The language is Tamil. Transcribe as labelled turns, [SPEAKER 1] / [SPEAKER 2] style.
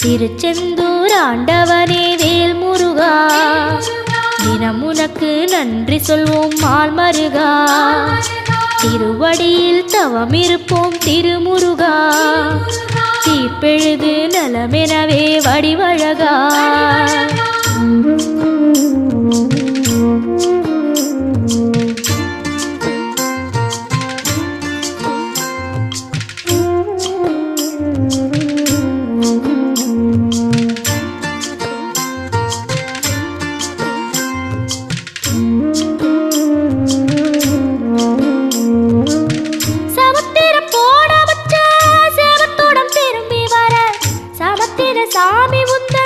[SPEAKER 1] திருச்செந்தூர் ஆண்டவனே வேல் முருகா, தினம் உனக்கு நன்றி சொல்வோம் மால் மருகா. திருவடியில் தவம் இருப்போம் திருமுருகா, தீப்பெழுது நலமெனவே வடிவழகா. சாமி உந்த